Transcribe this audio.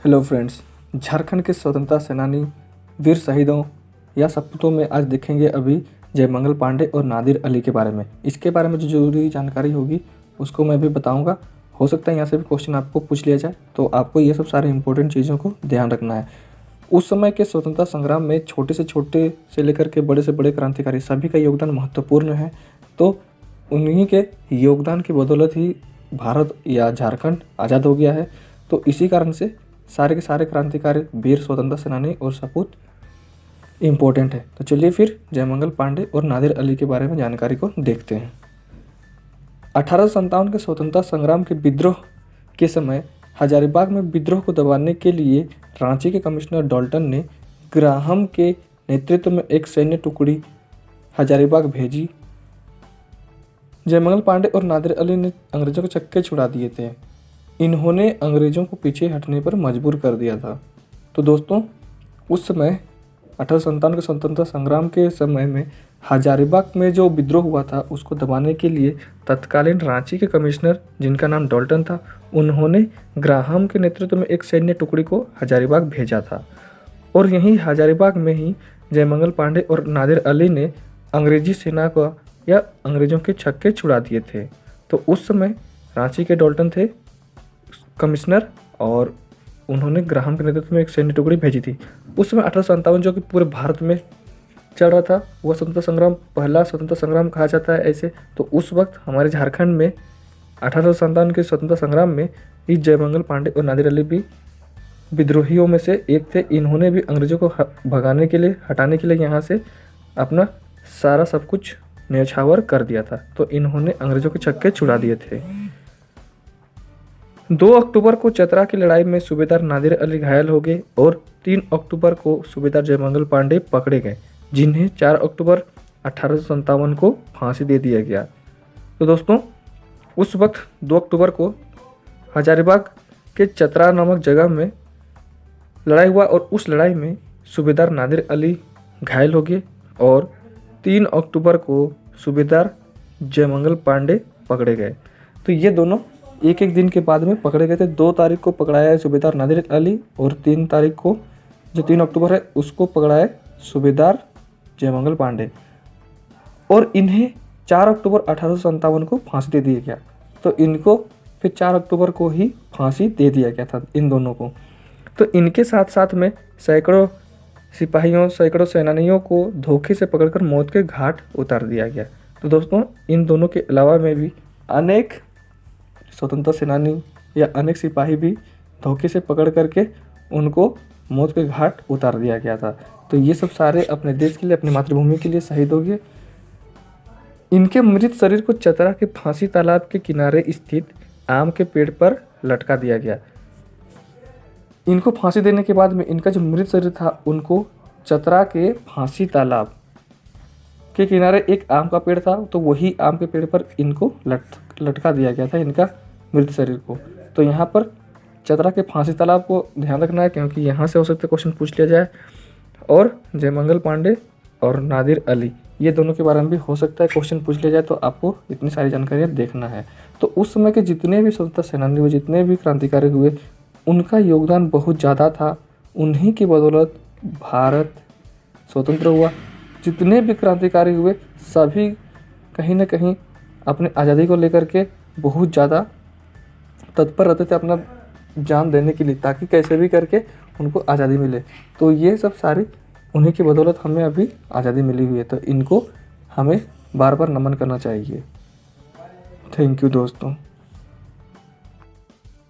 Hello friends, Jharkhand के स्वतंत्रता सेनानी वीर शहीदों या सपूतों में आज देखेंगे अभी जयमंगल पांडे और नादिर अली के बारे में। इसके बारे में जो जरूरी जानकारी होगी उसको मैं भी बताऊंगा। हो सकता है यहाँ से भी क्वेश्चन आपको पूछ लिया जाए, तो आपको ये सब सारे इंपॉर्टेंट चीज़ों को ध्यान रखना है। उस समय के स्वतंत्रता संग्राम में छोटे से लेकर के बड़े से बड़े क्रांतिकारी सभी का योगदान महत्वपूर्ण है। तो उन्हीं के योगदान की बदौलत ही भारत या झारखंड आज़ाद हो गया है। तो इसी कारण से सारे के सारे क्रांतिकारी वीर स्वतंत्रता सेनानी और सपूत इम्पोर्टेंट है। तो चलिए फिर जयमंगल पांडे और नादिर अली के बारे में जानकारी को देखते हैं। 1857 के स्वतंत्रता संग्राम के विद्रोह के समय हजारीबाग में विद्रोह को दबाने के लिए रांची के कमिश्नर डाल्टन ने ग्राहम के नेतृत्व में एक सैन्य टुकड़ी हजारीबाग भेजी। जयमंगल पांडे और नादिर अली ने अंग्रेजों के चक्के छुड़ा दिए थे। इन्होंने अंग्रेजों को पीछे हटने पर मजबूर कर दिया था। तो दोस्तों, उस समय 1857 के स्वतंत्रता संग्राम के समय में हजारीबाग में जो विद्रोह हुआ था उसको दबाने के लिए तत्कालीन रांची के कमिश्नर, जिनका नाम डाल्टन था, उन्होंने ग्राहम के नेतृत्व में एक सैन्य टुकड़ी को हजारीबाग भेजा था। और यहीं हजारीबाग में ही जयमंगल पांडे और नादिर अली ने अंग्रेजी सेना को या अंग्रेजों के छक्के छुड़ा दिए थे। तो उस समय रांची के डाल्टन थे कमिश्नर और उन्होंने ग्राहम के नेतृत्व में एक सैन्य टुकड़ी भेजी थी। उस समय 1857 जो कि पूरे भारत में चल रहा था, वह स्वतंत्रता संग्राम पहला स्वतंत्रता संग्राम कहा जाता है ऐसे। तो उस वक्त हमारे झारखंड में 1857 के स्वतंत्रता संग्राम में ही जयमंगल पांडे और नादिर अली भी विद्रोहियों में से एक थे। इन्होंने भी अंग्रेजों को भगाने के लिए, हटाने के लिए यहाँ से अपना सारा सब कुछ न्यौछावर कर दिया था। तो इन्होंने अंग्रेजों के छक्के छुड़ा दिए थे। 2 अक्टूबर को चतरा की लड़ाई में सूबेदार नादिर अली घायल हो गए और 3 अक्टूबर को सूबेदार जयमंगल पांडे पकड़े गए, जिन्हें 4 अक्टूबर 1857 को फांसी दे दिया गया। तो दोस्तों, उस वक्त 2 अक्टूबर को हजारीबाग के चतरा नामक जगह में लड़ाई हुआ और उस लड़ाई में सूबेदार नादिर अली घायल हो गए और 3 अक्टूबर को सूबेदार जयमंगल पांडे पकड़े गए। तो ये दोनों एक एक दिन के बाद में पकड़े गए थे। 2 तारीख को पकड़ाया है सूबेदार नादिर अली और 3 तारीख को, जो 3 अक्टूबर है, उसको पकड़ाया सूबेदार जयमंगल पांडे। और इन्हें 4 अक्टूबर 1857 को फांसी दे दिया गया। तो इनको फिर 4 अक्टूबर को ही फांसी दे दिया गया था इन दोनों को। तो इनके साथ साथ में सैकड़ों सिपाहियों, सैकड़ों सेनानियों को धोखे से पकड़कर मौत के घाट उतार दिया गया। तो दोस्तों, इन दोनों के अलावा में भी अनेक स्वतंत्रता सेनानी या अनेक सिपाही भी धोखे से पकड़ करके उनको मौत के घाट उतार दिया गया था। तो ये सब सारे अपने देश के लिए, अपनी मातृभूमि के लिए शहीद हो गए। इनके मृत शरीर को चतरा के फांसी तालाब के किनारे स्थित आम के पेड़ पर लटका दिया गया। इनको फांसी देने के बाद में इनका जो मृत शरीर था उनको चतरा के फांसी तालाब के किनारे एक आम का पेड़ था, तो वही आम के पेड़ पर इनको लटका दिया गया था, इनका मृत शरीर को। तो यहाँ पर चतरा के फांसी तालाब को ध्यान रखना है, क्योंकि यहाँ से हो सकता है क्वेश्चन पूछ लिया जाए। और जयमंगल पांडे और नादिर अली, ये दोनों के बारे में भी हो सकता है क्वेश्चन पूछ लिया जाए। तो आपको इतनी सारी जानकारियाँ देखना है। तो उस समय के जितने भी स्वतंत्रता सेनानी हुए, जितने भी क्रांतिकारी हुए, उनका योगदान बहुत ज़्यादा था। उन्हीं की बदौलत भारत स्वतंत्र हुआ। जितने भी क्रांतिकारी हुए सभी कहीं ना कहीं अपने आज़ादी को लेकर के बहुत ज़्यादा तत्पर रहते थे अपना जान देने के लिए, ताकि कैसे भी करके उनको आज़ादी मिले। तो ये सब सारी उन्हीं की बदौलत हमें अभी आज़ादी मिली हुई है। तो इनको हमें बार बार नमन करना चाहिए। थैंक यू दोस्तों।